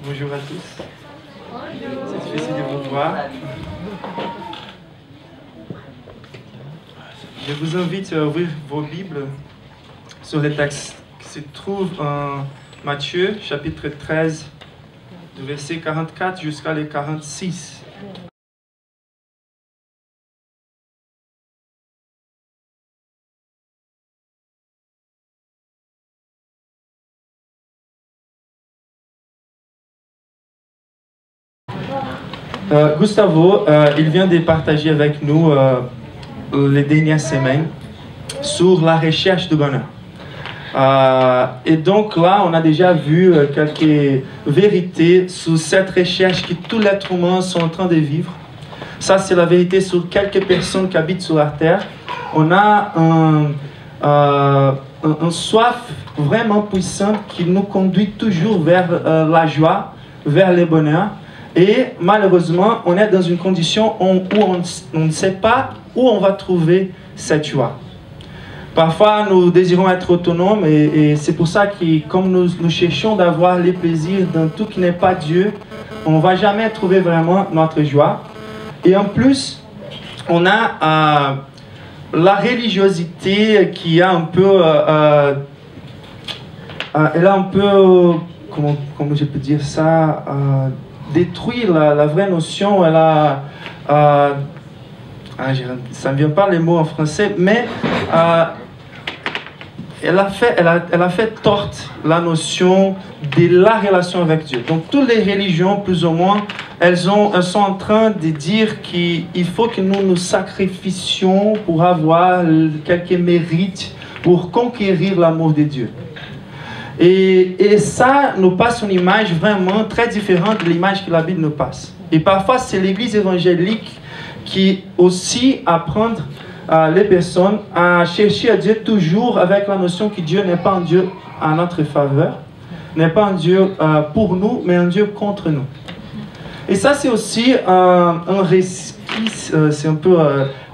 Bonjour à tous. C'est difficile de vous voir. Je vous invite à ouvrir vos Bibles sur les textes qui se trouvent en Matthieu, chapitre 13, du verset 44 jusqu'à les 46. Gustavo, il vient de partager avec nous les dernières semaines sur la recherche du bonheur. Et donc là, on a déjà vu quelques vérités sur cette recherche que tous les êtres humains sont en train de vivre. Ça, c'est la vérité sur quelques personnes qui habitent sur la terre. On a un soif vraiment puissant qui nous conduit toujours vers la joie, vers le bonheur. Et malheureusement, on est dans une condition où on ne sait pas où on va trouver cette joie. Parfois, nous désirons être autonomes et c'est pour ça que, comme nous cherchons d'avoir les plaisirs dans tout qui n'est pas Dieu, on ne va jamais trouver vraiment notre joie. Et en plus, on a la religiosité qui a un peu... elle a un peu... Comment je peux dire ça détruire la vraie notion. Elle a... ça ne vient pas les mots en français, mais... elle a fait torte la notion de la relation avec Dieu. Donc, toutes les religions, plus ou moins, elles sont en train de dire qu'il faut que nous nous sacrificions pour avoir quelques mérites, pour conquérir l'amour de Dieu. Et ça nous passe une image vraiment très différente de l'image que la Bible nous passe. Et parfois, c'est l'Église évangélique qui aussi apprend les personnes à chercher à Dieu toujours avec la notion que Dieu n'est pas un Dieu en notre faveur, n'est pas un Dieu pour nous, mais un Dieu contre nous. Et ça, c'est aussi un resquisse, c'est un peu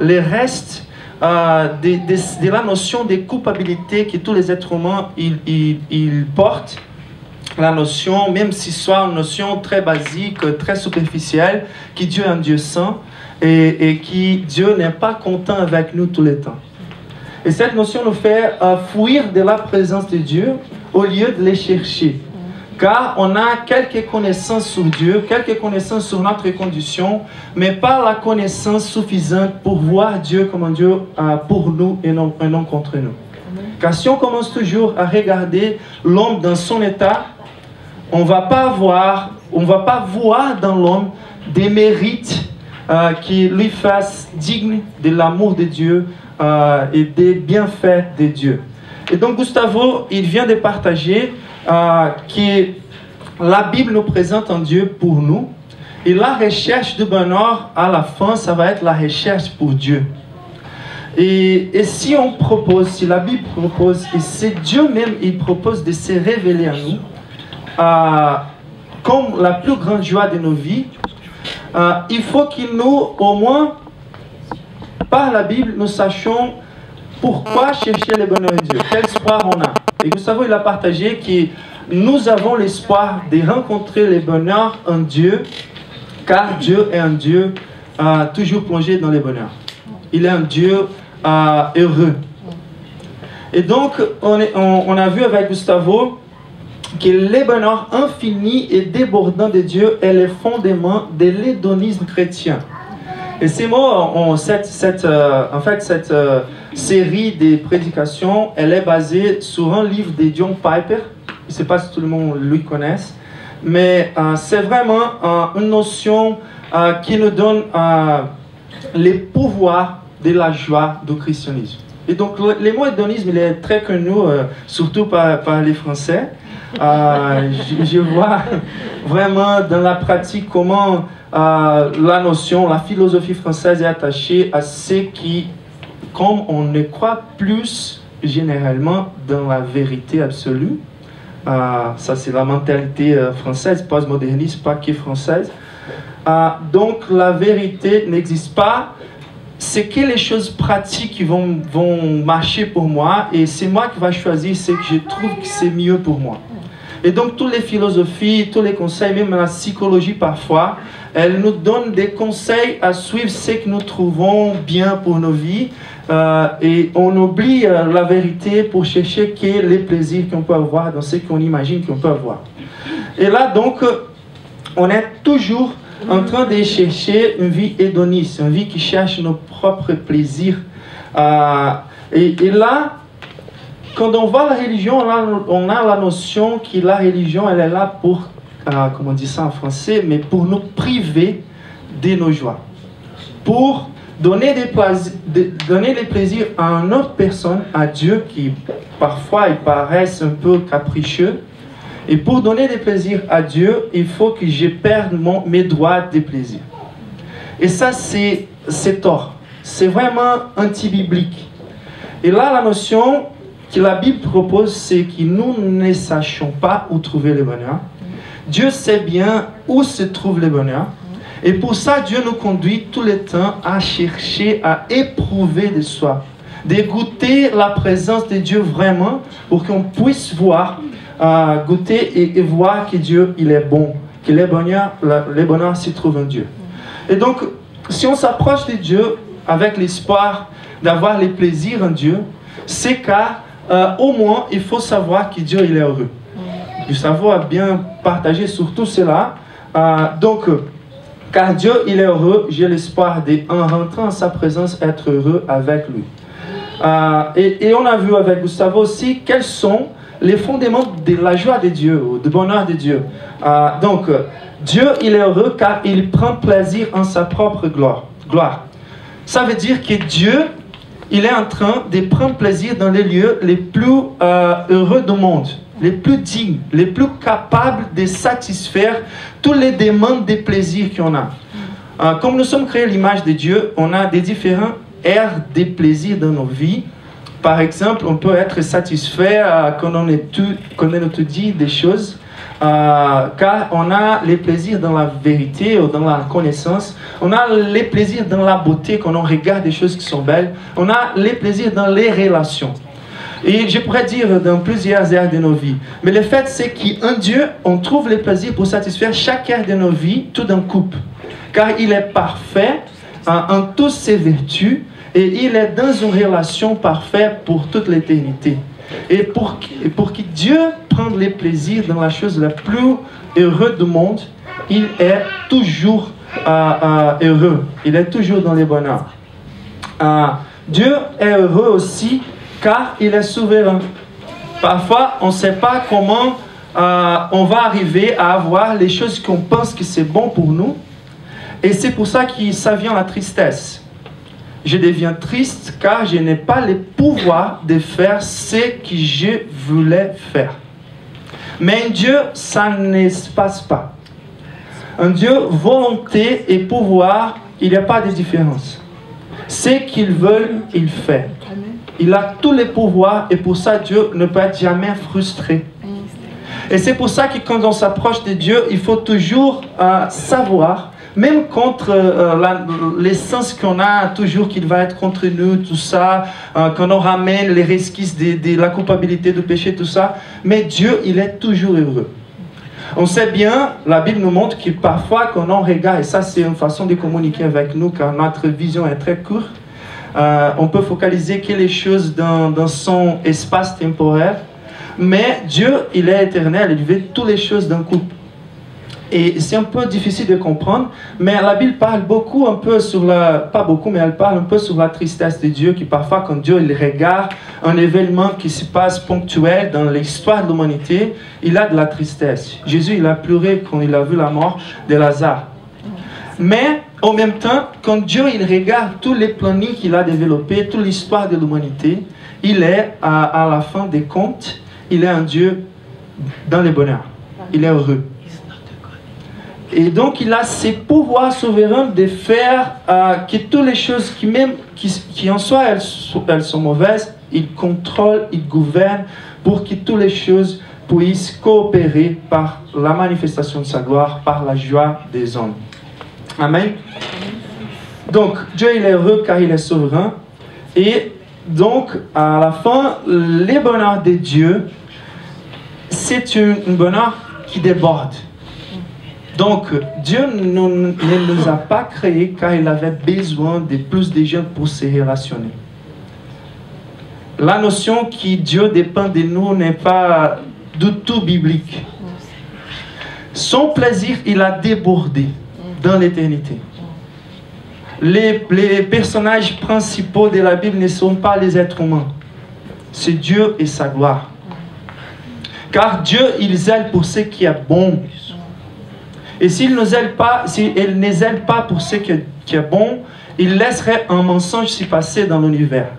les restes de la notion de culpabilité que tous les êtres humains ils portent. La notion, même si ce soit une notion très basique, très superficielle, que Dieu est un Dieu saint, et que Dieu n'est pas content avec nous tout le temps. Et cette notion nous fait fuir de la présence de Dieu au lieu de les chercher. Car on a quelques connaissances sur Dieu, quelques connaissances sur notre condition, mais pas la connaissance suffisante pour voir Dieu comme un Dieu pour nous et non contre nous. Car si on commence toujours à regarder l'homme dans son état, on ne va pas voir dans l'homme des mérites qui lui fasse digne de l'amour de Dieu et des bienfaits de Dieu. Et donc Gustavo, il vient de partager que la Bible nous présente un Dieu pour nous et la recherche du bonheur à la fin, ça va être la recherche pour Dieu. Et si on propose, si la Bible propose, et c'est Dieu même, il propose de se révéler à nous comme la plus grande joie de nos vies, il faut que nous, au moins, par la Bible, nous sachions pourquoi chercher le bonheur de Dieu, quel espoir on a. Et Gustavo, il a partagé que nous avons l'espoir de rencontrer le bonheur en Dieu, car Dieu est un Dieu toujours plongé dans le bonheur. Il est un Dieu heureux. Et donc, on a vu avec Gustavo que le bonheur infini et débordant de Dieu est le fondement de l'hédonisme chrétien. Et ces mots, cette série de prédications, elle est basée sur un livre de John Piper. Je ne sais pas si tout le monde lui connaît, mais c'est vraiment une notion qui nous donne les pouvoirs de la joie du christianisme. Et donc, le mot hédonisme, il est très connu, surtout par les Français. Je vois vraiment dans la pratique comment la notion, la philosophie française est attachée à ce qui, comme on ne croit plus généralement dans la vérité absolue, ça c'est la mentalité française, postmoderniste, pas que française, donc la vérité n'existe pas. C'est que les choses pratiques qui vont marcher pour moi et c'est moi qui vais choisir ce que je trouve que c'est mieux pour moi. Et donc, toutes les philosophies, tous les conseils, même la psychologie parfois, elle nous donne des conseils à suivre ce que nous trouvons bien pour nos vies. Et on oublie la vérité pour chercher quels les plaisirs qu'on peut avoir dans ce qu'on imagine qu'on peut avoir. Et là, donc, on est toujours en train de chercher une vie hédoniste, une vie qui cherche nos propres plaisirs. Et là, quand on voit la religion, là, on a la notion que la religion, elle est là pour, comment on dit ça en français, mais pour nous priver de nos joies. Pour donner des plaisirs à une autre personne, à Dieu, qui parfois ils paraissent un peu capricieux. Et pour donner des plaisirs à Dieu, il faut que je perde mes droits de plaisir. Et ça, c'est tort. C'est vraiment anti-biblique. Et là, la notion que la Bible propose, c'est que nous ne sachions pas où trouver le bonheur. Dieu sait bien où se trouve le bonheur. Et pour ça, Dieu nous conduit tout le temps à chercher, à éprouver de soi, de goûter la présence de Dieu vraiment, pour qu'on puisse voir, goûter et voir que Dieu, il est bon, que le bonheur s'y trouve en Dieu. Et donc, si on s'approche de Dieu avec l'espoir d'avoir les plaisirs en Dieu, c'est car au moins, il faut savoir que Dieu, il est heureux. Il faut savoir bien partager surtout cela. Car Dieu, il est heureux, j'ai l'espoir d'en rentrant en sa présence, être heureux avec lui. Et on a vu avec Gustavo aussi quels sont les fondements de la joie de Dieu, ou du bonheur de Dieu. Dieu, il est heureux car il prend plaisir en sa propre gloire. Ça veut dire que Dieu, il est en train de prendre plaisir dans les lieux les plus heureux du monde, les plus dignes, les plus capables de satisfaire toutes les demandes de plaisir qu'on a. Comme nous sommes créés à l'image de Dieu, on a des différents aires de plaisir dans nos vies. Par exemple, on peut être satisfait quand on étudie des choses, car on a les plaisirs dans la vérité ou dans la connaissance. On a les plaisirs dans la beauté quand on regarde des choses qui sont belles. On a les plaisirs dans les relations. Et je pourrais dire dans plusieurs aires de nos vies. Mais le fait, c'est qu'en Dieu, on trouve les plaisirs pour satisfaire chaque ère de nos vies, tout d'un couple. Car il est parfait en toutes ses vertus et il est dans une relation parfaite pour toute l'éternité. Et pour que Dieu prenne les plaisirs dans la chose la plus heureuse du monde, il est toujours heureux. Il est toujours dans les bonheurs. Dieu est heureux aussi car il est souverain. Parfois, on ne sait pas comment on va arriver à avoir les choses qu'on pense que c'est bon pour nous. Et c'est pour ça que ça vient la tristesse. Je deviens triste car je n'ai pas le pouvoir de faire ce que je voulais faire. Mais en Dieu, ça ne se passe pas. En Dieu, volonté et pouvoir, il n'y a pas de différence. Ce qu'il veut, il fait. Il a tous les pouvoirs et pour ça, Dieu ne peut être jamais frustré. Et c'est pour ça que quand on s'approche de Dieu, il faut toujours savoir, même contre l'essence qu'on a, toujours qu'il va être contre nous, tout ça, quand on ramène les resquisses de la culpabilité, du péché, tout ça. Mais Dieu, il est toujours heureux. On sait bien, la Bible nous montre que parfois, quand on regarde, et ça c'est une façon de communiquer avec nous, car notre vision est très courte, on peut focaliser que les choses dans son espace temporel, mais Dieu, il est éternel, il veut toutes les choses d'un coup. Et c'est un peu difficile de comprendre, mais la Bible parle beaucoup, un peu sur pas beaucoup, mais elle parle un peu sur la tristesse de Dieu, qui parfois, quand Dieu il regarde un événement qui se passe ponctuel dans l'histoire de l'humanité, il a de la tristesse. Jésus, il a pleuré quand il a vu la mort de Lazare. Mais, en même temps, quand Dieu il regarde tous les plannings qu'il a développés, toute l'histoire de l'humanité, il est, à la fin des comptes, il est un Dieu dans le bonheur. Il est heureux. Et donc, il a ses pouvoirs souverains de faire que toutes les choses qui en soi, elles sont mauvaises, il contrôle, il gouverne pour que toutes les choses puissent coopérer par la manifestation de sa gloire, par la joie des hommes. Amen. Donc, Dieu, il est heureux car il est souverain. Et donc, à la fin, les bonheurs de Dieu, c'est un bonheur qui déborde. Donc, Dieu ne nous a pas créés car il avait besoin de plus de gens pour se relationner. La notion que Dieu dépend de nous n'est pas du tout biblique. Son plaisir, il a débordé dans l'éternité. Les personnages principaux de la Bible ne sont pas les êtres humains. C'est Dieu et sa gloire. Car Dieu, il zèle pour ce qui est bon. Et s'il ne zèle pas, pour ce qui est bon, il laisserait un mensonge s'y passer dans l'univers.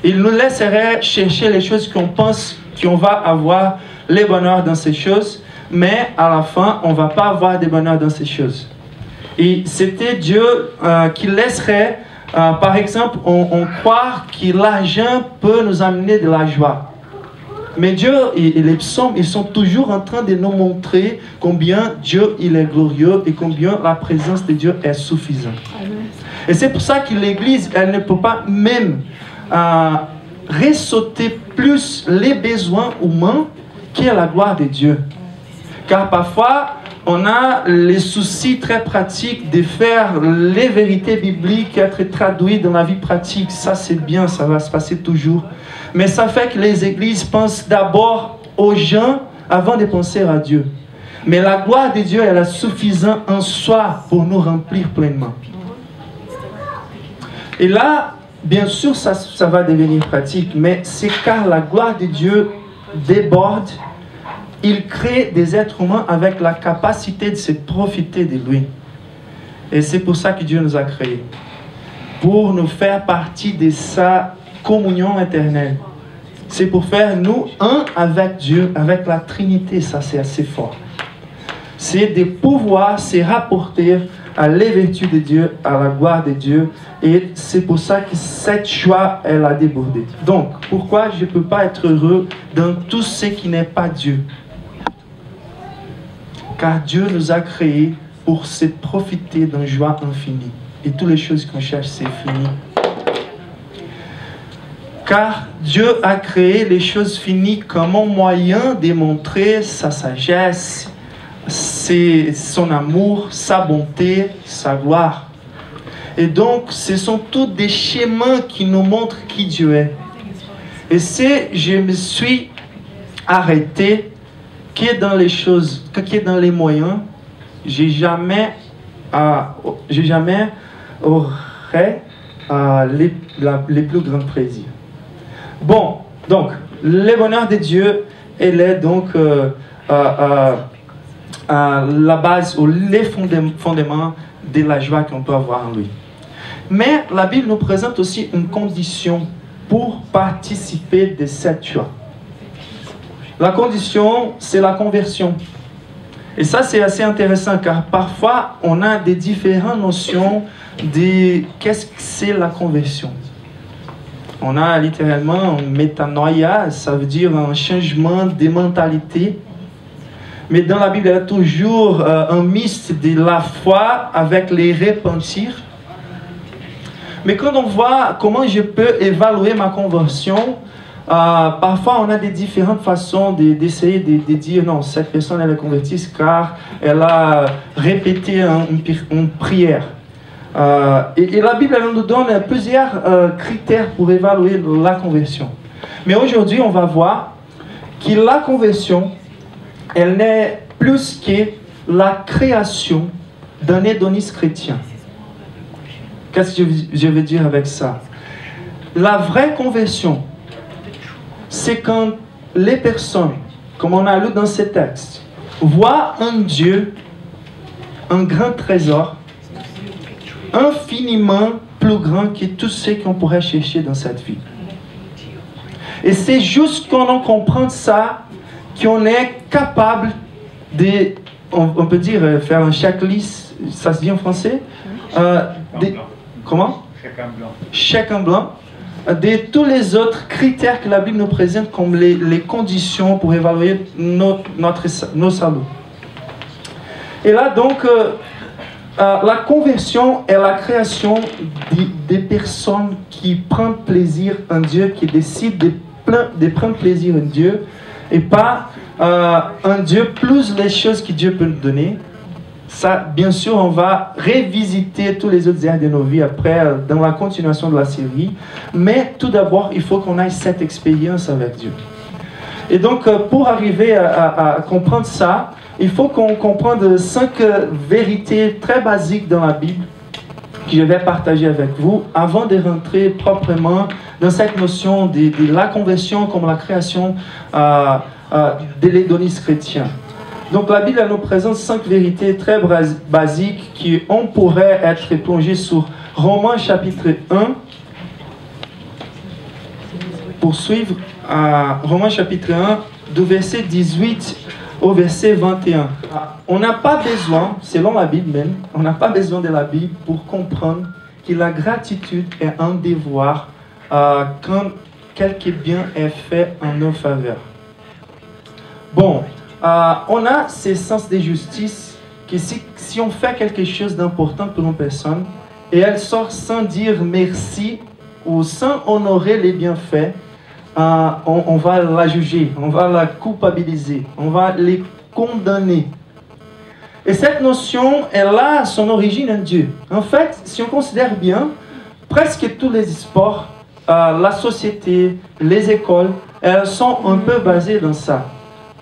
Il nous laisserait chercher les choses qu'on pense qu'on va avoir les bonheurs dans ces choses, mais à la fin, on ne va pas avoir des bonheurs dans ces choses. Et c'était Dieu qui laisserait, par exemple, on croire que l'argent peut nous amener de la joie. Mais Dieu et les psaumes, ils sont toujours en train de nous montrer combien Dieu il est glorieux et combien la présence de Dieu est suffisante. Et c'est pour ça que l'Église, elle ne peut pas même ressauter plus les besoins humains que la gloire de Dieu. Car parfois, on a les soucis très pratiques de faire les vérités bibliques être traduites dans la vie pratique. Ça, c'est bien, ça va se passer toujours. Mais ça fait que les églises pensent d'abord aux gens avant de penser à Dieu. Mais la gloire de Dieu, elle est suffisante en soi pour nous remplir pleinement. Et là, bien sûr, ça va devenir pratique, mais c'est car la gloire de Dieu déborde. Il crée des êtres humains avec la capacité de se profiter de lui. Et c'est pour ça que Dieu nous a créés. Pour nous faire partie de sa communion éternelle. C'est pour faire nous un avec Dieu, avec la Trinité. Ça, c'est assez fort. C'est de pouvoir se rapporter à les vertus de Dieu, à la gloire de Dieu. Et c'est pour ça que cette joie, elle a débordé. Donc, pourquoi je ne peux pas être heureux dans tout ce qui n'est pas Dieu? Car Dieu nous a créés pour se profiter d'une joie infinie. Et toutes les choses qu'on cherche, c'est fini. Car Dieu a créé les choses finies comme un moyen de montrer sa sagesse, son amour, sa bonté, sa gloire. Et donc, ce sont tous des schémas qui nous montrent qui Dieu est. Et si je me suis arrêté qui est dans les choses, qui est dans les moyens, j'ai jamais aurait les plus grands plaisirs. Bon, donc, le bonheur de Dieu, elle est donc la base ou les fondements de la joie qu'on peut avoir en lui. Mais la Bible nous présente aussi une condition pour participer de cette joie. La condition, c'est la conversion. Et ça, c'est assez intéressant car parfois, on a des différentes notions de qu'est-ce que c'est la conversion. On a littéralement un métanoïa, ça veut dire un changement de mentalité. Mais dans la Bible, il y a toujours un mixte de la foi avec les repentir. Mais quand on voit comment je peux évaluer ma conversion, parfois on a des différentes façons d'essayer de dire non, cette personne elle est convertie car elle a répété une prière. Et la Bible elle nous donne plusieurs critères pour évaluer la conversion. Mais aujourd'hui on va voir que la conversion elle n'est plus que la création d'un hédonisme chrétien. Qu'est-ce que je veux dire avec ça? La vraie conversion, c'est quand les personnes, comme on a lu dans ces textes, voient en Dieu un grand trésor, infiniment plus grand que tout ce qu'on pourrait chercher dans cette vie. Et c'est juste quand on comprend ça, qu'on est capable de, on peut dire, faire un checklist, ça se dit en français? Comment? Chèque en blanc. De tous les autres critères que la Bible nous présente comme les conditions pour évaluer nos saluts. Et là, donc, la conversion est la création des personnes qui prennent plaisir en Dieu, qui décident de prendre plaisir en Dieu et pas un Dieu plus les choses que Dieu peut nous donner. Ça, bien sûr, on va revisiter tous les autres aires de nos vies après, dans la continuation de la série. Mais tout d'abord, il faut qu'on ait cette expérience avec Dieu. Et donc, pour arriver à comprendre ça, il faut qu'on comprenne 5 vérités très basiques dans la Bible que je vais partager avec vous avant de rentrer proprement dans cette notion de la conversion comme la création de l'hédonisme chrétien. Donc la Bible nous présente 5 vérités très basiques qui on pourrait être plongé sur Romains chapitre 1. Pour suivre Romains chapitre 1, du verset 18 au verset 21. On n'a pas besoin, selon la Bible même, on n'a pas besoin de la Bible pour comprendre que la gratitude est un devoir quand quelque bien est fait en nos faveurs. Bon, on a ce sens de justice que si on fait quelque chose d'important pour une personne et elle sort sans dire merci ou sans honorer les bienfaits, on va la juger, on va la culpabiliser, on va les condamner. Et cette notion, elle a son origine en Dieu. En fait, si on considère bien, presque tous les sports, la société, les écoles, elles sont un peu basées dans ça.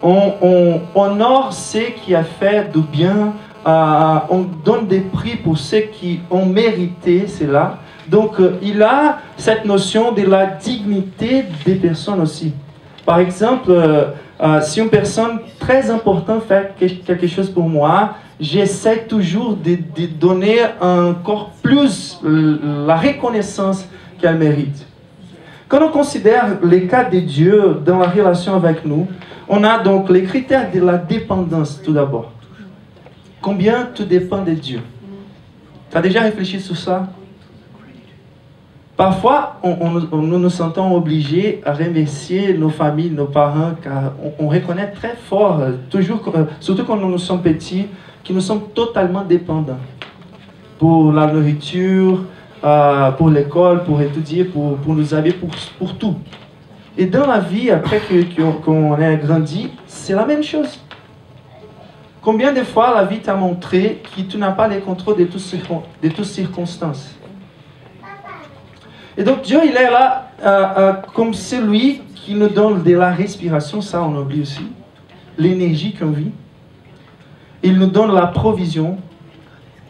On honore ceux qui ont fait du bien, on donne des prix pour ceux qui ont mérité cela. Donc, il a cette notion de la dignité des personnes aussi. Par exemple, si une personne très importante fait quelque chose pour moi, j'essaie toujours de donner encore plus la reconnaissance qu'elle mérite. Quand on considère les cas de Dieu dans la relation avec nous, on a donc les critères de la dépendance tout d'abord. Combien tu dépends de Dieu? Tu as déjà réfléchi sur ça? Parfois, nous nous sentons obligés à remercier nos familles, nos parents, car on reconnaît très fort, toujours, surtout quand nous sommes petits, que nous sommes totalement dépendants. Pour la nourriture, pour l'école, pour étudier, pour nous habiller, pour tout. Et dans la vie, après qu'on ait grandi, c'est la même chose. Combien de fois la vie t'a montré que tu n'as pas le contrôle de toutes circonstances? Et donc Dieu, il est là comme celui qui nous donne de la respiration, ça on oublie aussi, l'énergie qu'on vit. Il nous donne la provision.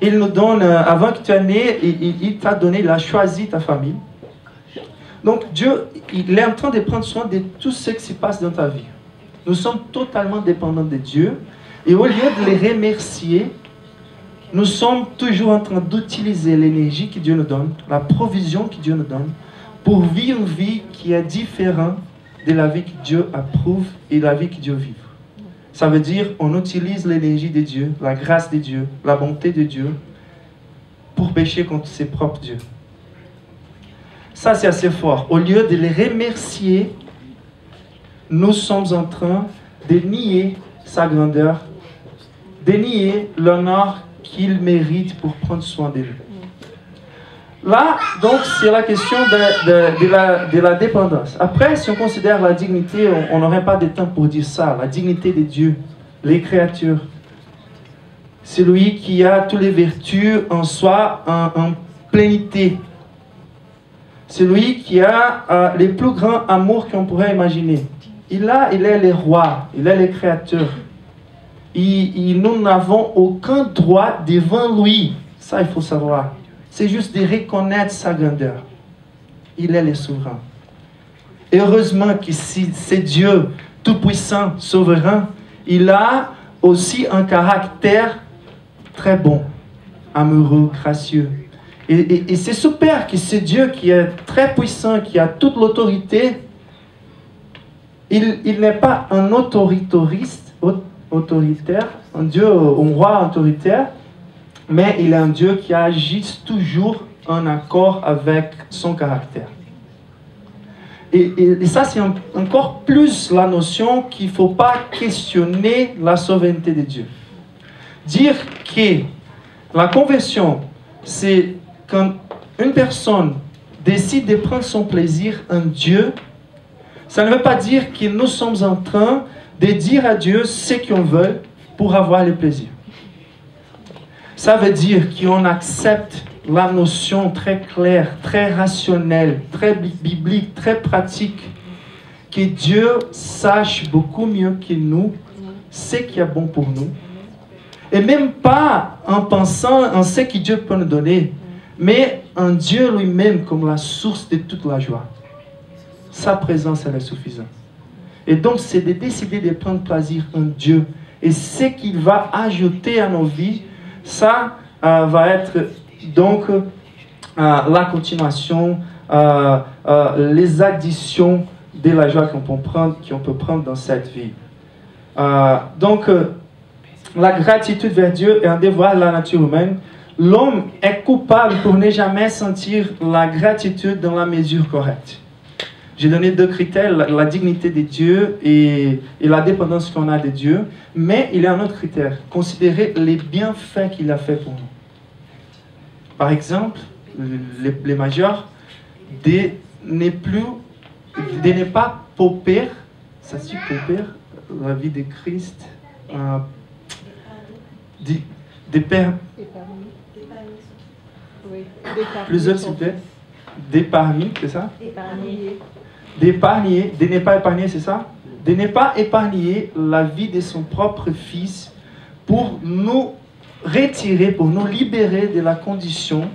Il nous donne, avant que tu es né, il t'a donné, il a choisi ta famille. Donc Dieu, il est en train de prendre soin de tout ce qui se passe dans ta vie. Nous sommes totalement dépendants de Dieu. Et au lieu de les remercier, nous sommes toujours en train d'utiliser l'énergie que Dieu nous donne, la provision que Dieu nous donne, pour vivre une vie qui est différente de la vie que Dieu approuve et de la vie que Dieu vit. Ça veut dire qu'on utilise l'énergie de Dieu, la grâce de Dieu, la bonté de Dieu, pour pécher contre ses propres dieux. Ça, c'est assez fort. Au lieu de les remercier, nous sommes en train de nier sa grandeur, de nier l'honneur qu'il mérite pour prendre soin de lui. Là, donc, c'est la question de la dépendance. Après, si on considère la dignité, on n'aurait pas de temps pour dire ça. La dignité de Dieu, les créatures. C'est lui qui a toutes les vertus en soi, en plénité. C'est lui qui a les plus grands amours qu'on pourrait imaginer. Il est le roi, il est le créateur. Nous n'avons aucun droit devant lui. Ça, il faut savoir. C'est juste de reconnaître sa grandeur. Il est le souverain. Et heureusement que si c'est Dieu tout-puissant, souverain, il a aussi un caractère très bon, amoureux, gracieux. Et c'est super que c'est Dieu qui est très puissant, qui a toute l'autorité. Il n'est pas un autoritaire, un Dieu, un roi autoritaire, mais il est un Dieu qui agit toujours en accord avec son caractère. Et ça, c'est encore plus la notion qu'il ne faut pas questionner la souveraineté de Dieu. Dire que la conversion, c'est quand une personne décide de prendre son plaisir en Dieu, Ça ne veut pas dire que nous sommes en train de dire à Dieu ce qu'on veut pour avoir le plaisir. Ça veut dire qu'on accepte la notion très claire, très rationnelle, très biblique, très pratique, que Dieu sache beaucoup mieux que nous ce qui est bon pour nous. Et même pas en pensant en ce que Dieu peut nous donner, mais en Dieu lui-même comme la source de toute la joie. Sa présence, elle est suffisante. Et donc, c'est de décider de prendre plaisir en Dieu. Et ce qu'il va ajouter à nos vies, ça va être donc la continuation, les additions de la joie qu'on peut prendre dans cette vie. Donc, la gratitude vers Dieu est un devoir de la nature humaine. L'homme est coupable pour ne jamais sentir la gratitude dans la mesure correcte. J'ai donné 2 critères, la dignité de Dieu et la dépendance qu'on a de Dieu. Mais il y a un autre critère, considérer les bienfaits qu'il a fait pour nous. Par exemple, les majeurs, de ne pas pauper, ça se dit pauper, la vie de Christ, plusieurs s'il vous plaît, d'épargner, c'est ça? D'épargner, de ne pas épargner, c'est ça? De ne pas épargner la vie de son propre fils pour nous retirer, pour nous libérer de la condition,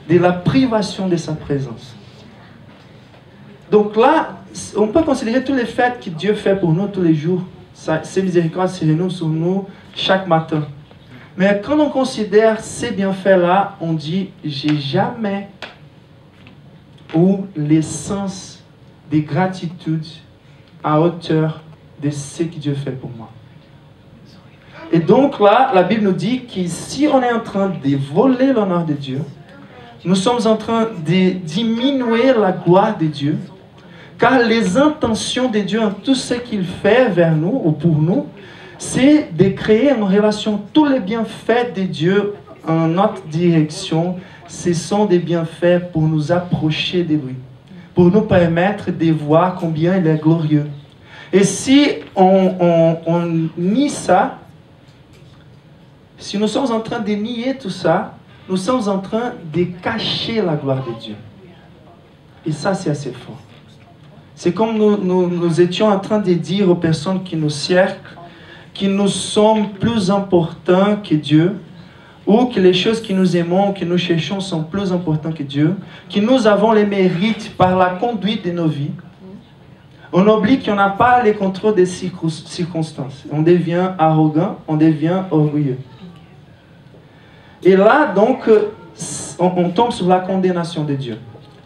de la privation de sa présence. Donc là, on peut considérer tous les faits que Dieu fait pour nous tous les jours. Ses miséricordes se renouvellent sur nous chaque matin. Mais quand on considère ces bienfaits-là, on dit, j'ai jamais eu l'essence de gratitude à hauteur de ce que Dieu fait pour moi. Et donc là, la Bible nous dit que si on est en train de voler l'honneur de Dieu, nous sommes en train de diminuer la gloire de Dieu, car les intentions de Dieu en tout ce qu'il fait vers nous ou pour nous, c'est de créer en relation tous les bienfaits de Dieu en notre direction. Ce sont des bienfaits pour nous approcher de lui, pour nous permettre de voir combien il est glorieux. Et si on nie ça, si nous sommes en train de nier tout ça, nous sommes en train de cacher la gloire de Dieu. Et ça, c'est assez fort. C'est comme nous étions en train de dire aux personnes qui nous cerclent que nous sommes plus importants que Dieu, ou que les choses que nous aimons, que nous cherchons sont plus importantes que Dieu, que nous avons les mérites par la conduite de nos vies. On oublie qu'on n'a pas le contrôle des circonstances. On devient arrogant, on devient orgueilleux. Et là, donc, on tombe sur la condamnation de Dieu.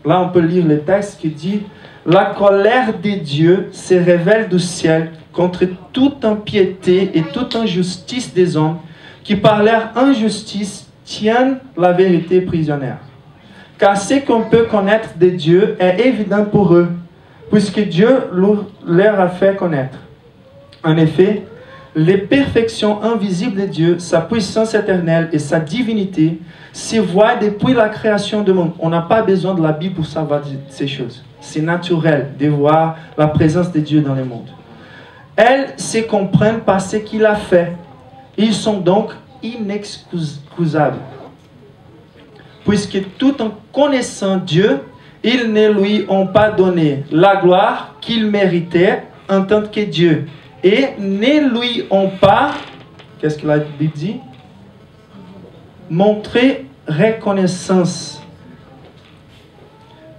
Là, on peut lire le texte qui dit « La colère de Dieu se révèle du ciel contre toute impiété et toute injustice des hommes qui, par leur injustice, tiennent la vérité prisonnière. Car ce qu'on peut connaître de Dieu est évident pour eux, puisque Dieu leur a fait connaître. En effet, les perfections invisibles de Dieu, sa puissance éternelle et sa divinité se voient depuis la création du monde. On n'a pas besoin de la Bible pour savoir ces choses. C'est naturel de voir la présence de Dieu dans le monde. Elles se comprennent par ce qu'il a fait. Ils sont donc inexcusables. Puisque tout en connaissant Dieu, ils ne lui ont pas donné la gloire qu'il méritait en tant que Dieu. Et ne lui ont pas, qu'est-ce que la Bible dit? Montré reconnaissance.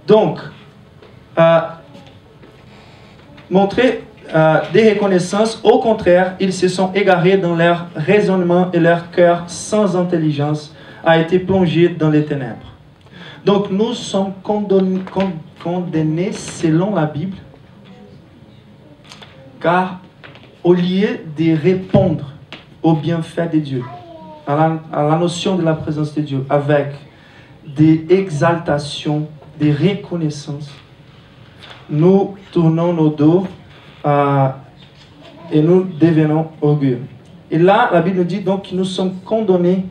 Donc, montrer des reconnaissances, au contraire, ils se sont égarés dans leur raisonnement et leur cœur sans intelligence a été plongé dans les ténèbres. Donc nous sommes condamnés selon la Bible, car au lieu de répondre aux bienfaits de Dieu, à la notion de la présence de Dieu, avec des exaltations, des reconnaissances, nous tournons nos dos et nous devenons orgueilleux. Et là, la Bible nous dit donc que nous sommes condamnés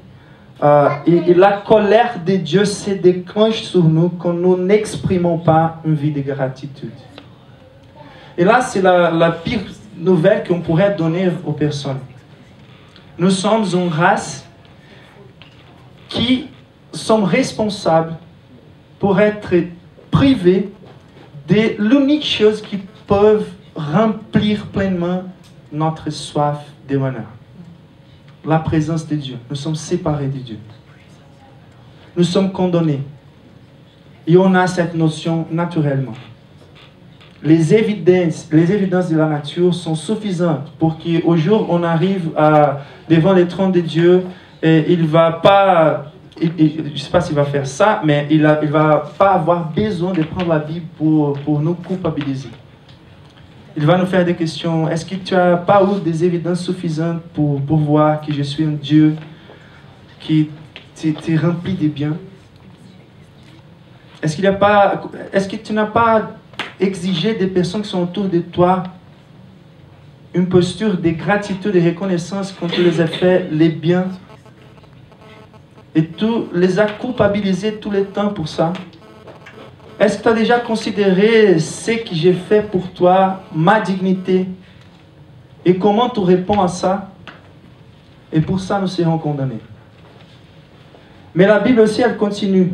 et la colère de Dieu se déclenche sur nous quand nous n'exprimons pas une vie de gratitude. Et là, c'est la pire nouvelle qu'on pourrait donner aux personnes. Nous sommes une race qui sommes responsables pour être privés de l'unique chose qui peut remplir pleinement notre soif de bonheur. La présence de Dieu. Nous sommes séparés de Dieu. Nous sommes condamnés. Et on a cette notion naturellement. Les évidences de la nature sont suffisantes pour qu'au jour où on arrive devant les trônes de Dieu, et il ne va pas, je ne sais pas s'il va faire ça, mais il ne va pas avoir besoin de prendre la Bible pour nous culpabiliser. Il va nous faire des questions. Est-ce que tu n'as pas eu des évidences suffisantes pour voir que je suis un Dieu qui t'est rempli de biens? Est-ce que tu n'as pas exigé des personnes qui sont autour de toi une posture de gratitude et de reconnaissance quand tu les as fait les biens et tu les as culpabilisés tout le temps pour ça? Est-ce que tu as déjà considéré ce que j'ai fait pour toi, ma dignité? Et comment tu réponds à ça? Et pour ça, nous serons condamnés. Mais la Bible aussi, elle continue.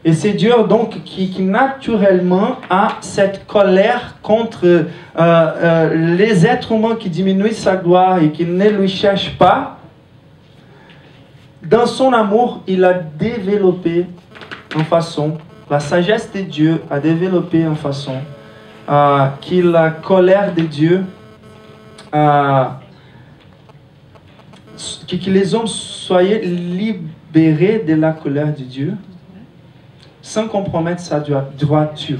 Et c'est Dieu donc qui naturellement a cette colère contre les êtres humains qui diminuent sa gloire et qui ne lui cherchent pas. Dans son amour, il a développé en façon, la sagesse de Dieu a développé en façon que la colère de Dieu, que les hommes soient libérés de la colère de Dieu, sans compromettre sa droiture.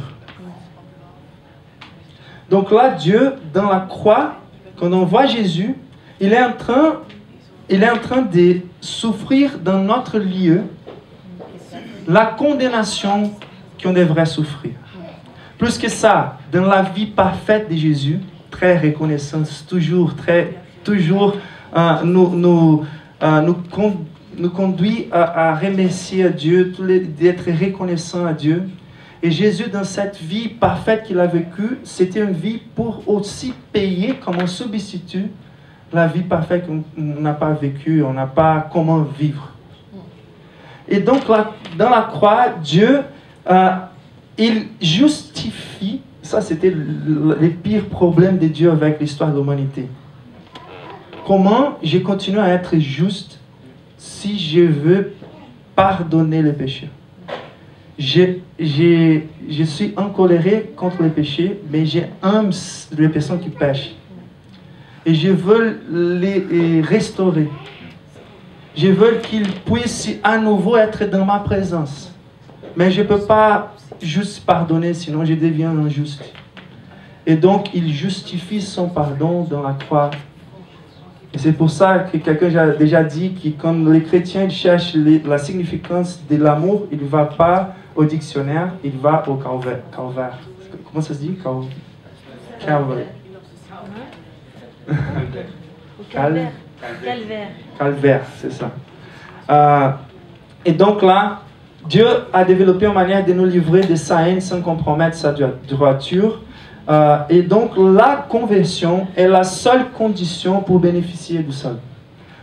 Donc là, Dieu, dans la croix, quand on voit Jésus, il est en train de souffrir dans notre lieu la condamnation qu'on devrait souffrir. Plus que ça, dans la vie parfaite de Jésus, très reconnaissant, toujours nous conduit à remercier à Dieu, d'être reconnaissant à Dieu. Et Jésus, dans cette vie parfaite qu'il a vécue, c'était une vie pour aussi payer comme un substitut la vie parfaite qu'on n'a pas vécue, on n'a pas comment vivre. Et donc, là, dans la croix, Dieu, il justifie, ça c'était le pire problème de Dieu avec l'histoire de l'humanité. Comment je continue à être juste si je veux pardonner les péchés? Je suis encoléré contre les péchés, mais j'aime les personnes qui pêchent. Et je veux les restaurer. Je veux qu'ils puissent à nouveau être dans ma présence. Mais je ne peux pas juste pardonner, sinon je deviens injuste. Et donc, il justifie son pardon dans la croix. Et c'est pour ça que quelqu'un a déjà dit que quand les chrétiens cherchent la significance de l'amour, il ne va pas au dictionnaire, il va au calvaire. Comment ça se dit? Calvaire. Calvaire, c'est ça. Et donc là, Dieu a développé une manière de nous livrer de sa haine sans compromettre sa droiture. Et donc la conversion est la seule condition pour bénéficier du salut.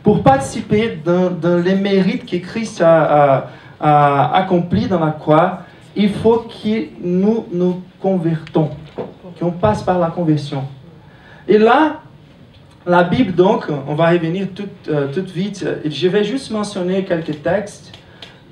Pour participer dans les mérites que Christ a accomplis dans la croix, il faut que nous nous convertons, qu'on passe par la conversion. Et là, la Bible, donc, on va revenir tout vite. Je vais juste mentionner quelques textes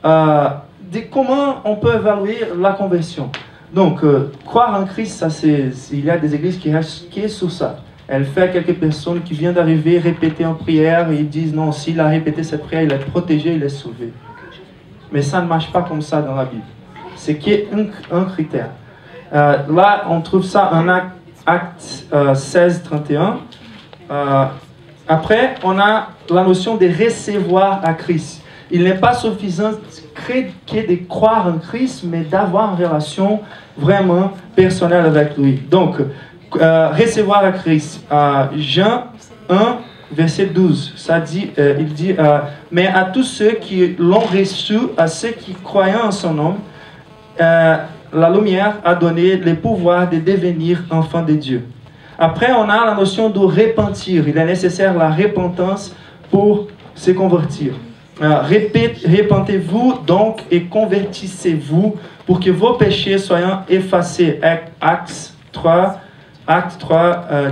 de comment on peut évaluer la conversion. Donc, croire en Christ, ça, il y a des églises qui restent sur ça. Elle fait quelques personnes qui viennent d'arriver, répéter en prière, et ils disent non, s'il a répété cette prière, il est protégé, il est sauvé. Mais ça ne marche pas comme ça dans la Bible. C'est qu'il y a un critère. Là, on trouve ça en Acte 16, 31. Après, on a la notion de recevoir à Christ. Il n'est pas suffisant que de croire en Christ, mais d'avoir une relation vraiment personnelle avec lui. Donc, recevoir à Christ. Jean 1, verset 12, ça dit, il dit, mais à tous ceux qui l'ont reçu, à ceux qui croyaient en son nom, la lumière a donné le pouvoir de devenir enfant de Dieu. Après, on a la notion de repentir. Il est nécessaire la repentance pour se convertir. Repentez-vous donc et convertissez-vous pour que vos péchés soient effacés. Actes 3,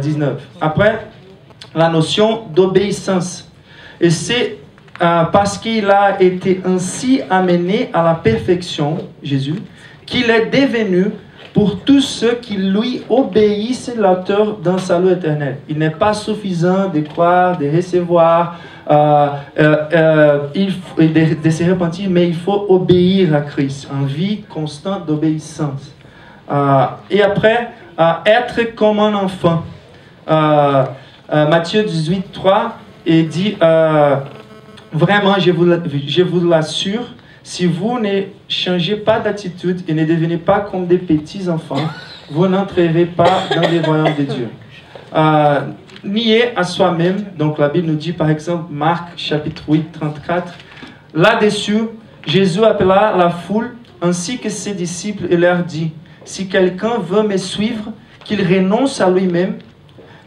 19. Après, la notion d'obéissance. Et c'est parce qu'il a été ainsi amené à la perfection, Jésus, qu'il est devenu pour tous ceux qui lui obéissent l'auteur d'un salut éternel. Il n'est pas suffisant de croire, de recevoir, de se repentir, mais il faut obéir à Christ, en vie constante d'obéissance. Et après, être comme un enfant. Matthieu 18, 3, et dit, vraiment, je vous l'assure, si vous ne changez pas d'attitude et ne devenez pas comme des petits enfants, vous n'entrerez pas dans le royaume de Dieu. Nier à soi-même, donc la Bible nous dit par exemple, Marc chapitre 8, 34, là-dessus, Jésus appela la foule ainsi que ses disciples et leur dit, si quelqu'un veut me suivre, qu'il renonce à lui-même,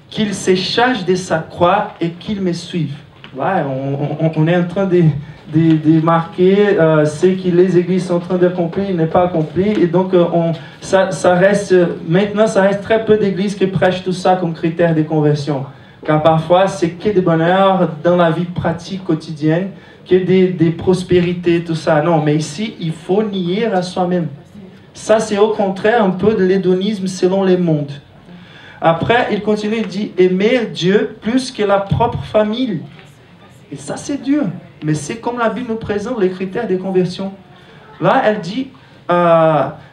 qu'il se charge de sa croix et qu'il me suive. Là, on est en train de marquer ce que les églises sont en train d'accomplir n'est pas accompli. Et donc, maintenant, ça reste très peu d'églises qui prêchent tout ça comme critère de conversion. Car parfois, c'est que des bonheurs dans la vie pratique quotidienne, que des prospérités, tout ça. Non, mais ici, il faut nier à soi-même. Ça, c'est au contraire un peu de l'hédonisme selon les mondes. Après, il continue, il dit, aimer Dieu plus que la propre famille. Et ça, c'est dur. Mais c'est comme la Bible nous présente les critères de conversion. Là, elle dit,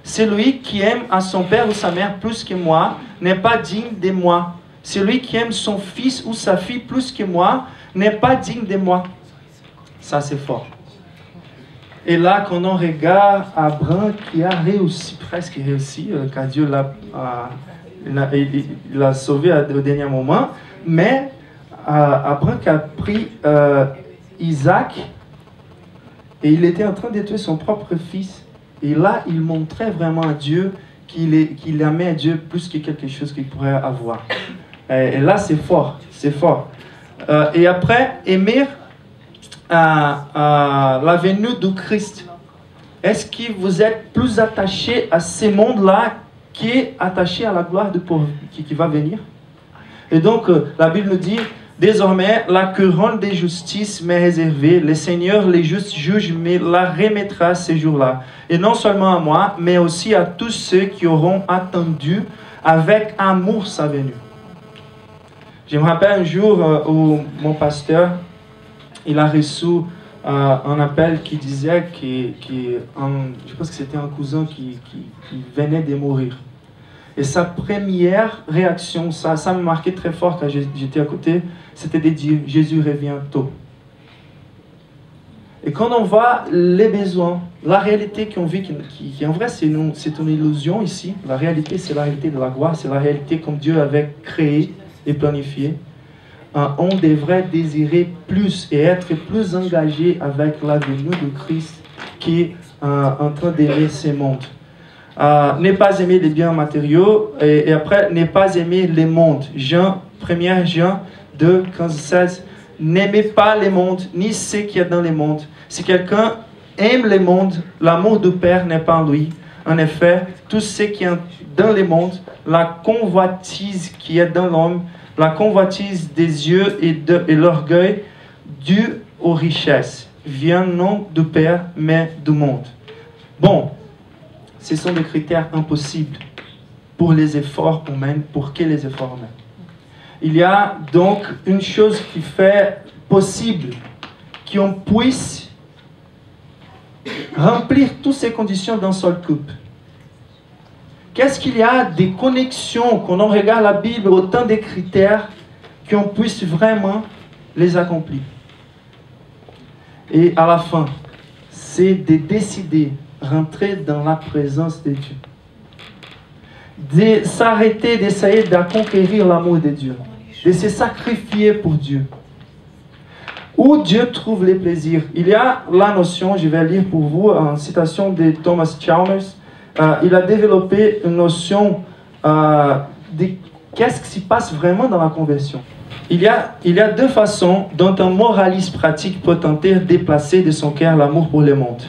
celui qui aime à son père ou sa mère plus que moi n'est pas digne de moi. Celui qui aime son fils ou sa fille plus que moi n'est pas digne de moi. Ça, c'est fort. Et là, quand on regarde Abraham qui a réussi, presque réussi, car Dieu l'a sauvé au dernier moment, mais Abraham qui a pris Isaac et il était en train de tuer son propre fils. Et là, il montrait vraiment à Dieu qu'il aimait Dieu plus que quelque chose qu'il pourrait avoir. Et là, c'est fort, c'est fort. Et après, aimer la venue du Christ. Est-ce que vous êtes plus attaché à ce monde-là qu'attaché à la gloire qui va venir? Et donc, la Bible nous dit, désormais, la couronne de justice m'est réservée. Le Seigneur, les justes juges, me la remettra ces jours-là. Et non seulement à moi, mais aussi à tous ceux qui auront attendu avec amour sa venue. Je me rappelle un jour où mon pasteur, il a reçu un appel qui disait je pense que c'était un cousin qui venait de mourir. Et sa première réaction, ça me marquait très fort quand j'étais à côté, c'était de dire « Jésus revient tôt ». Et quand on voit les besoins, la réalité qu'on vit, qui en vrai c'est une illusion ici, la réalité c'est la réalité de la gloire, c'est la réalité comme Dieu avait créé et planifié, on devrait désirer plus et être plus engagé avec la venue de Christ qui est en train d'aimer ce monde. Ne pas aimer les biens matériaux et après ne pas aimer les mondes. 1 Jean 2, 15, 16. N'aimez pas les mondes, ni ce qu'il y a dans les mondes. Si quelqu'un aime les mondes, l'amour du Père n'est pas en lui. En effet, tout ce qui est dans les mondes, la convoitise qui est dans l'homme, la convoitise des yeux et l'orgueil dû aux richesses, vient non du Père, mais du monde. Bon, ce sont des critères impossibles pour les efforts humains, pour que les efforts humains. Il y a donc une chose qui fait possible qu'on puisse remplir toutes ces conditions d'un seul couple. Qu'est-ce qu'il y a des connexions, quand on regarde la Bible, autant de critères qu'on puisse vraiment les accomplir. Et à la fin, c'est de décider rentrer dans la présence de Dieu. De s'arrêter d'essayer de conquérir l'amour de Dieu. De se sacrifier pour Dieu. Où Dieu trouve les plaisirs. Il y a la notion, je vais lire pour vous, en citation de Thomas Chalmers, il a développé une notion de qu'est-ce qui se passe vraiment dans la conversion. Il y a deux façons dont un moraliste pratique peut tenter de déplacer de son cœur l'amour pour le monde.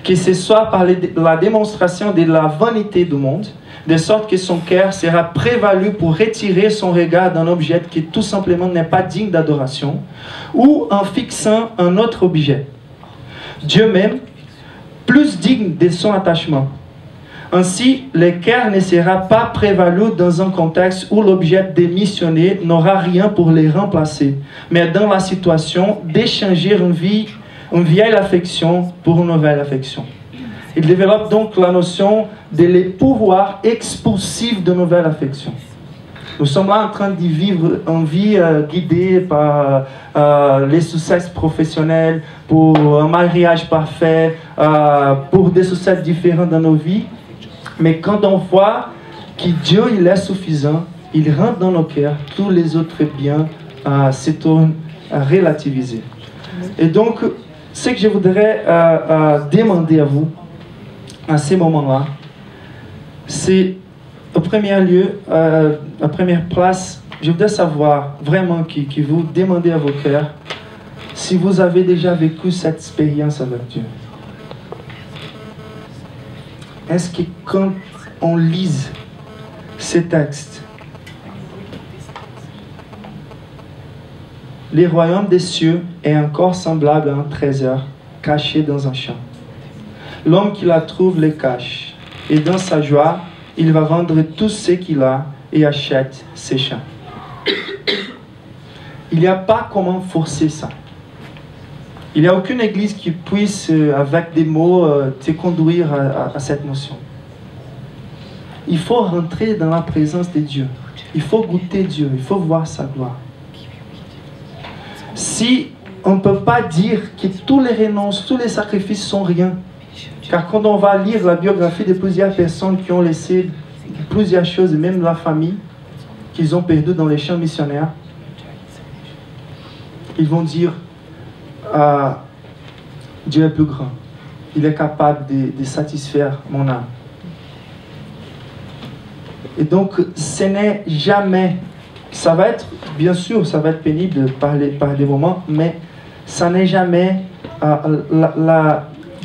Que ce soit par la démonstration de la vanité du monde, de sorte que son cœur sera prévalu pour retirer son regard d'un objet qui tout simplement n'est pas digne d'adoration, ou en fixant un autre objet, Dieu même, plus digne de son attachement. Ainsi, le cœur ne sera pas prévalu dans un contexte où l'objet démissionné n'aura rien pour les remplacer, mais dans la situation d'échanger une vieille affection pour une nouvelle affection. Il développe donc la notion de les pouvoirs expulsifs de nouvelles affections. Nous sommes là en train de vivre une vie guidée par les succès professionnels, pour un mariage parfait, pour des succès différents dans nos vies. Mais quand on voit que Dieu il est suffisant, il rentre dans nos cœurs, tous les autres biens se tournent à relativiser. Et donc, ce que je voudrais demander à vous, à ces moments-là, c'est, au premier lieu, à première place, je voudrais savoir vraiment que vous demandez à vos cœurs si vous avez déjà vécu cette expérience avec Dieu. Est-ce que quand on lise ces textes, le royaume des cieux est encore semblable à un trésor caché dans un champ. L'homme qui la trouve le cache, et dans sa joie, il va vendre tout ce qu'il a et achète ses champs. Il n'y a pas comment forcer ça. Il n'y a aucune église qui puisse, avec des mots, te conduire à cette notion. Il faut rentrer dans la présence de Dieu. Il faut goûter Dieu. Il faut voir sa gloire. Si on ne peut pas dire que tous les renonces, tous les sacrifices sont rien, car quand on va lire la biographie de plusieurs personnes qui ont laissé plusieurs choses, même la famille, qu'ils ont perdu dans les champs missionnaires, ils vont dire Dieu est plus grand. Il est capable de satisfaire mon âme. Et donc, ce n'est jamais... Ça va être, bien sûr, ça va être pénible par des moments, mais ça n'est jamais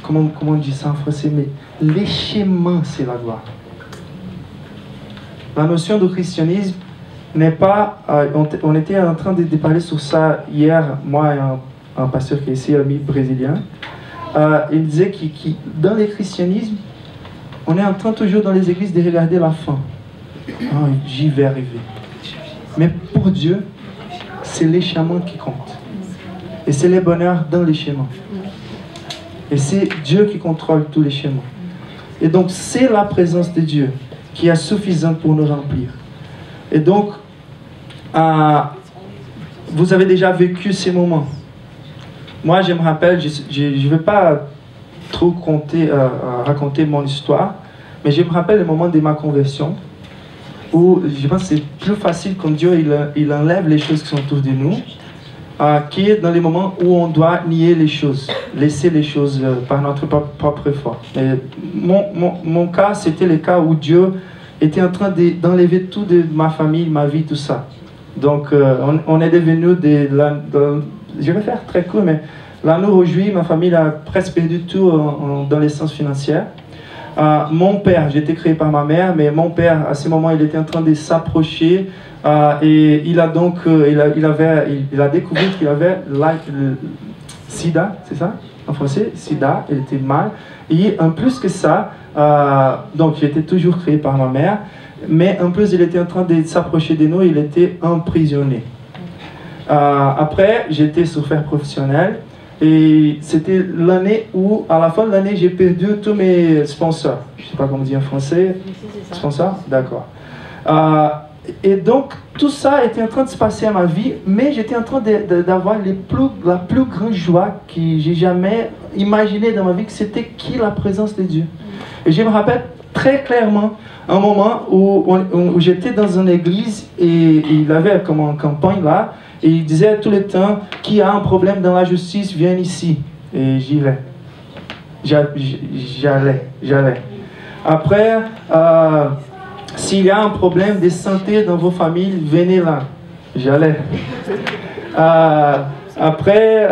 comment on dit ça en français, mais l'échèvement, c'est la gloire. La notion du christianisme n'est pas... on était en train de parler sur ça hier, moi et un pasteur qui est ici, ami brésilien. Il disait que dans le christianisme, on est en train toujours dans les églises de regarder la fin. Oh, j'y vais arriver. Mais pour Dieu, c'est l'échèvement qui compte. Et c'est le bonheur dans l'échèvement. Et c'est Dieu qui contrôle tous les schémas. Et donc, c'est la présence de Dieu qui est suffisante pour nous remplir. Et donc, vous avez déjà vécu ces moments. Moi, je me rappelle, je ne vais pas trop raconter mon histoire, mais je me rappelle le moment de ma conversion, où je pense que c'est plus facile quand Dieu il enlève les choses qui sont autour de nous, qui est dans les moments où on doit nier les choses, laisser les choses par notre propre foi. Et mon cas, c'était le cas où Dieu était en train d'enlever tout de ma famille, ma vie, tout ça. Donc, on est devenu je vais faire très court, mais là, nous, aujourd'hui, ma famille a presque perdu tout dans les sens financiers. Mon père, j'ai été créé par ma mère, mais mon père, à ce moment, il était en train de s'approcher et il a donc, il a découvert qu'il avait le sida, c'est ça en français, sida, il était mal. Et en plus que ça, donc j'étais toujours créé par ma mère, mais en plus il était en train de s'approcher de nous, il était emprisonné. Après, j'étais surfeur professionnel. Et c'était l'année où, à la fin de l'année, j'ai perdu tous mes sponsors. Je ne sais pas comment dire en français. Sponsors? D'accord. Et donc, tout ça était en train de se passer à ma vie, mais j'étais en train d'avoir la plus grande joie que j'ai jamais imaginée dans ma vie, que c'était la présence de Dieu. Et je me rappelle très clairement un moment où j'étais dans une église et il avait comme une campagne là, et il disait tout le temps, qui a un problème dans la justice, vient ici. Et j'y vais. J'allais. Après, s'il y a un problème de santé dans vos familles, venez là. J'allais. Après,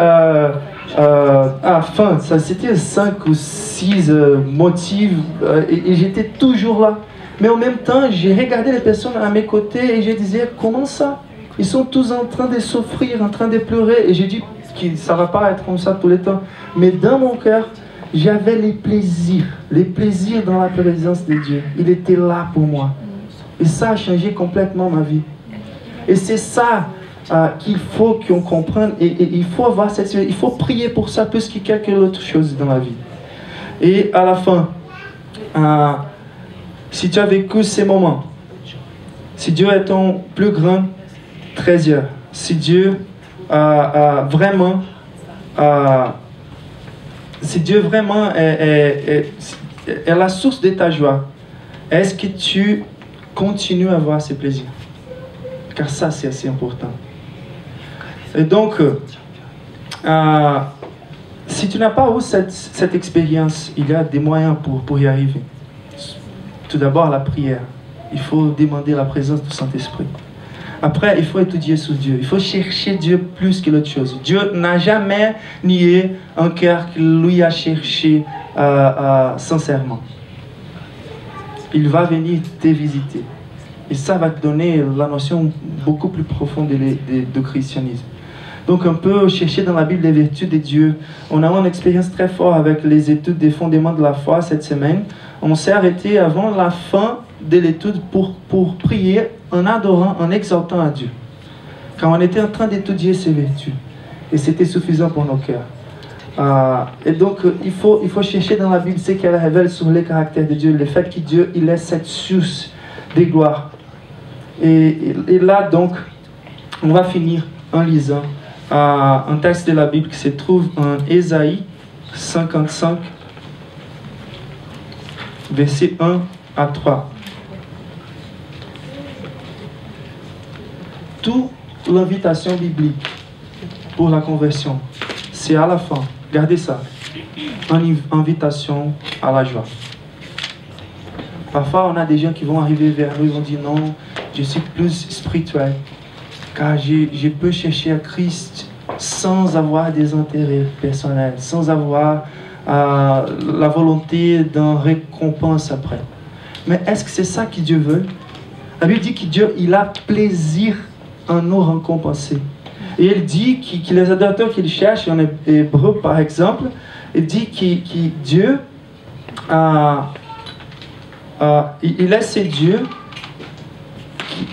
ça c'était 5 ou 6 motifs et j'étais toujours là. Mais en même temps, j'ai regardé les personnes à mes côtés et je disais, comment ça? Ils sont tous en train de souffrir, en train de pleurer. Et j'ai dit que ça ne va pas être comme ça tout le temps. Mais dans mon cœur, j'avais les plaisirs dans la présence de Dieu. Il était là pour moi. Et ça a changé complètement ma vie. Et c'est ça qu'il faut qu'on comprenne. Et il faut avoir cette... Il faut prier pour ça plus que quelque autre chose dans la vie. Et à la fin, si tu as vécu ces moments, si Dieu est ton plus grand trésor, si Dieu vraiment est la source de ta joie, est-ce que tu continues à avoir ces plaisirs? Car ça, c'est assez important. Et donc, si tu n'as pas eu cette expérience, il y a des moyens pour y arriver. Tout d'abord, la prière. Il faut demander la présence du Saint-Esprit. Après, il faut étudier sur Dieu. Il faut chercher Dieu plus que l'autre chose. Dieu n'a jamais nié un cœur qu'il lui a cherché sincèrement. Il va venir te visiter. Et ça va te donner la notion beaucoup plus profonde de christianisme. Donc on peut chercher dans la Bible les vertus de Dieu. On a eu une expérience très forte avec les études des fondements de la foi cette semaine. On s'est arrêté avant la fin de l'étude pour prier en adorant, en exaltant à Dieu. Quand on était en train d'étudier ses vertus. Et c'était suffisant pour nos cœurs. Et donc il faut chercher dans la Bible ce qu'elle révèle sur les caractères de Dieu. Le fait que Dieu il est cette source de gloire. Et là donc, on va finir en lisant un texte de la Bible qui se trouve en Ésaïe 55, versets 1 à 3. Toute l'invitation biblique pour la conversion, c'est à la fin, regardez ça, une invitation à la joie. Parfois, on a des gens qui vont arriver vers nous et vont dire non, je suis plus spirituel, car je peux chercher à Christ sans avoir des intérêts personnels, sans avoir la volonté d'une récompense après. Mais est-ce que c'est ça que Dieu veut? La Bible dit que Dieu, il a plaisir en nous récompenser. Et il dit que les adorateurs qu'il cherche, en hébreu par exemple, il dit que Dieu, il est ce Dieu qui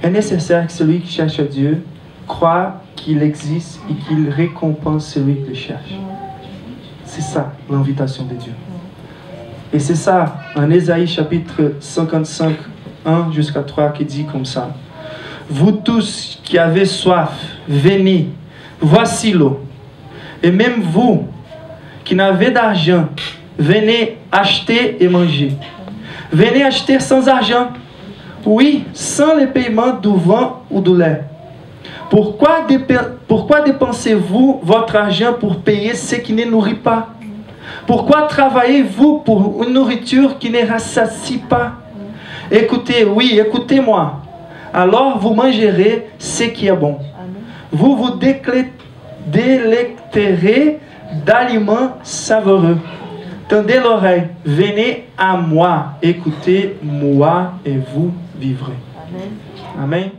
est nécessaire que celui qui cherche Dieu croit qu'il existe et qu'il récompense celui qui le cherche. C'est ça l'invitation de Dieu. Et c'est ça, en Ésaïe chapitre 55, 1 jusqu'à 3, qui dit comme ça. Vous tous qui avez soif, venez, voici l'eau. Et même vous qui n'avez d'argent, venez acheter et manger. Venez acheter sans argent. Oui, sans le paiement du vin ou du lait. Pourquoi dépensez-vous votre argent pour payer ce qui ne nourrit pas? Pourquoi travaillez-vous pour une nourriture qui ne rassasie pas? Écoutez, oui, écoutez-moi. Alors vous mangerez ce qui est bon. Vous vous délecterez d'aliments savoureux. Tendez l'oreille, venez à moi, écoutez-moi et vous vivrez. Amen. Amen.